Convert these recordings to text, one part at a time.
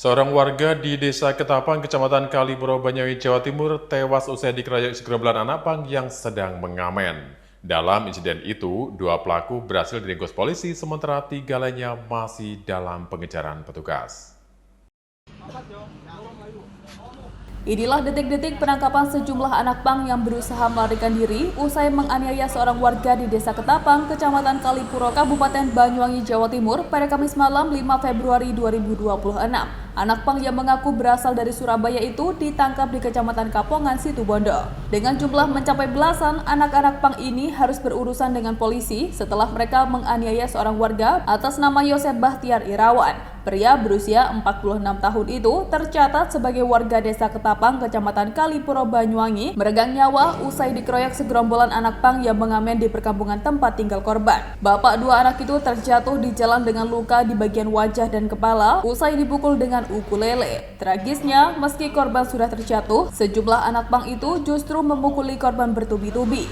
Seorang warga di Desa Ketapang, Kecamatan Kaliboro, Banyuwangi, Jawa Timur tewas usai dikeroyok segerombolan anak pang yang sedang mengamen. Dalam insiden itu, 2 pelaku berhasil diringkus polisi, sementara 3 lainnya masih dalam pengejaran petugas. Inilah detik-detik penangkapan sejumlah anak pang yang berusaha melarikan diri usai menganiaya seorang warga di Desa Ketapang, Kecamatan Kaliboro, Kabupaten Banyuwangi, Jawa Timur pada Kamis malam 5 Februari 2026. Anak pang yang mengaku berasal dari Surabaya itu ditangkap di Kecamatan Kapongan, Situbondo. Dengan jumlah mencapai belasan, anak-anak pang ini harus berurusan dengan polisi setelah mereka menganiaya seorang warga atas nama Yosef Bahtiar Irawan. Pria berusia 46 tahun itu tercatat sebagai warga Desa Ketapang, Kecamatan Kaliboro, Banyuwangi, meregang nyawa usai dikeroyok segerombolan anak pang yang mengamen di perkampungan tempat tinggal korban. Bapak 2 anak itu terjatuh di jalan dengan luka di bagian wajah dan kepala usai dipukul dengan ukulele. Tragisnya, meski korban sudah terjatuh, sejumlah anak pang itu justru memukuli korban bertubi-tubi.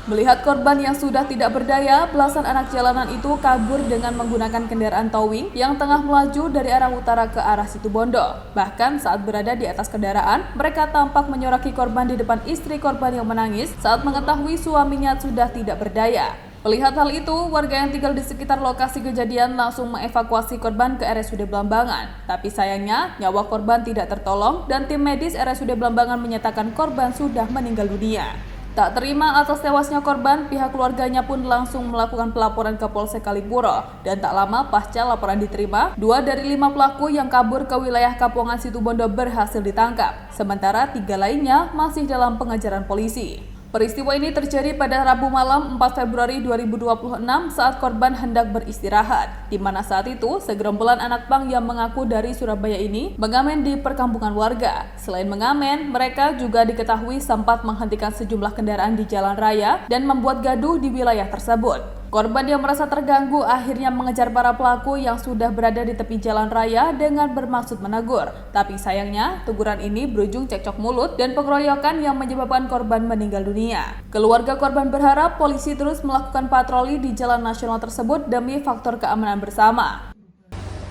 Melihat korban yang sudah tidak berdaya, belasan anak jalanan itu kabur dengan menggunakan kendaraan towing yang tengah melaju dari arah utara ke arah Situbondo. Bahkan saat berada di atas kendaraan, mereka tampak menyoraki korban di depan istri korban yang menangis saat mengetahui suaminya sudah tidak berdaya. Melihat hal itu, warga yang tinggal di sekitar lokasi kejadian langsung mengevakuasi korban ke RSUD Blambangan. Tapi sayangnya, nyawa korban tidak tertolong dan tim medis RSUD Blambangan menyatakan korban sudah meninggal dunia. Tak terima atas tewasnya korban, pihak keluarganya pun langsung melakukan pelaporan ke Polsek Kaliboro. Dan tak lama pasca laporan diterima, 2 dari 5 pelaku yang kabur ke wilayah Kapongan Situbondo berhasil ditangkap. Sementara 3 lainnya masih dalam pengejaran polisi. Peristiwa ini terjadi pada Rabu malam 4 Februari 2026 saat korban hendak beristirahat, di mana saat itu segerombolan anak pang yang mengaku dari Surabaya ini mengamen di perkampungan warga. Selain mengamen, mereka juga diketahui sempat menghentikan sejumlah kendaraan di jalan raya dan membuat gaduh di wilayah tersebut. Korban yang merasa terganggu akhirnya mengejar para pelaku yang sudah berada di tepi jalan raya dengan bermaksud menegur. Tapi sayangnya, teguran ini berujung cekcok mulut dan pengeroyokan yang menyebabkan korban meninggal dunia. Keluarga korban berharap polisi terus melakukan patroli di jalan nasional tersebut demi faktor keamanan bersama.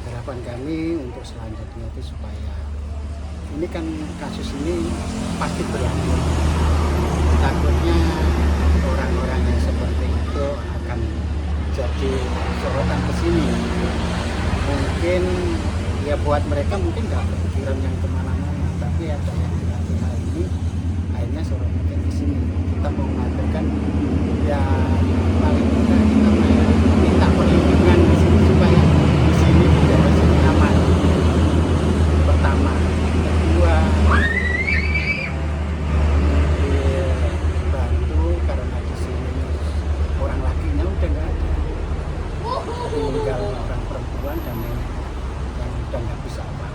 Harapan kami untuk selanjutnya itu supaya ini kan kasus ini pasti berlanjut. Takutnya orang-orang yang seperti itu akan jadi sorotan ke sini. Mungkin ya buat mereka mungkin nggak berpikiran yang kemana-mana, tapi ada yang dilatih hal ini akhirnya sorotan ke sini. Kita mau mengatakan ya paling tidak kita minta perlindungan di sini supaya di sini tidak bisa aman. Pertama, kedua dibantu karena di sini orang lakinya udah nggak ada, tinggal orang perempuan dan yang udah nggak bisa apa-apa.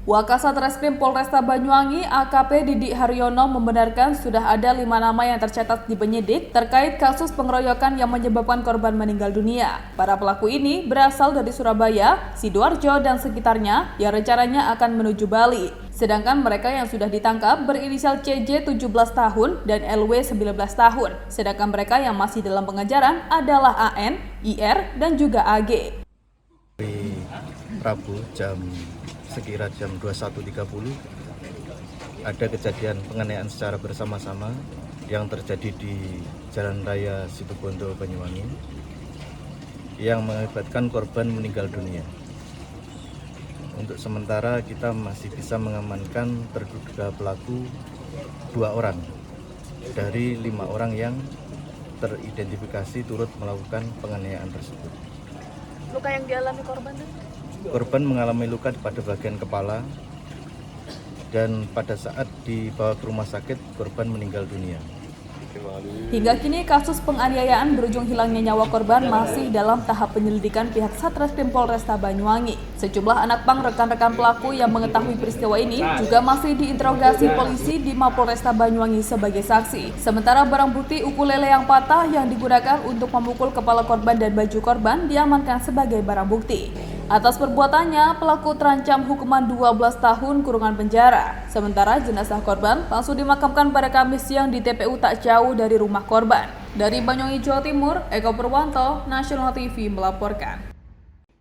Wakasat Reskrim Polresta Banyuwangi AKP Didik Haryono membenarkan sudah ada 5 nama yang tercatat di penyidik terkait kasus pengeroyokan yang menyebabkan korban meninggal dunia. Para pelaku ini berasal dari Surabaya, Sidoarjo, dan sekitarnya yang rencananya akan menuju Bali. Sedangkan mereka yang sudah ditangkap berinisial CJ 17 tahun dan LW 19 tahun. Sedangkan mereka yang masih dalam pengejaran adalah AN, IR, dan juga AG. Rabu sekira jam 21.30 ada kejadian penganiayaan secara bersama-sama yang terjadi di Jalan Raya Situbondo, Banyuwangi yang mengakibatkan korban meninggal dunia. Untuk sementara kita masih bisa mengamankan terduga pelaku 2 orang dari 5 orang yang teridentifikasi turut melakukan penganiayaan tersebut. Luka yang dialami korban? Korban mengalami luka pada bagian kepala dan pada saat dibawa ke rumah sakit korban meninggal dunia. Hingga kini kasus penganiayaan berujung hilangnya nyawa korban masih dalam tahap penyelidikan pihak Satreskrim Polresta Banyuwangi. Sejumlah anak pang rekan-rekan pelaku yang mengetahui peristiwa ini juga masih diinterogasi polisi di Mapolresta Banyuwangi sebagai saksi. Sementara barang bukti ukulele yang patah yang digunakan untuk memukul kepala korban dan baju korban diamankan sebagai barang bukti. Atas perbuatannya, pelaku terancam hukuman 12 tahun kurungan penjara. Sementara jenazah korban langsung dimakamkan pada Kamis siang di TPU tak jauh dari rumah korban. Dari Banyuwangi, Jawa Timur, Eko Purwanto, Nasional TV melaporkan.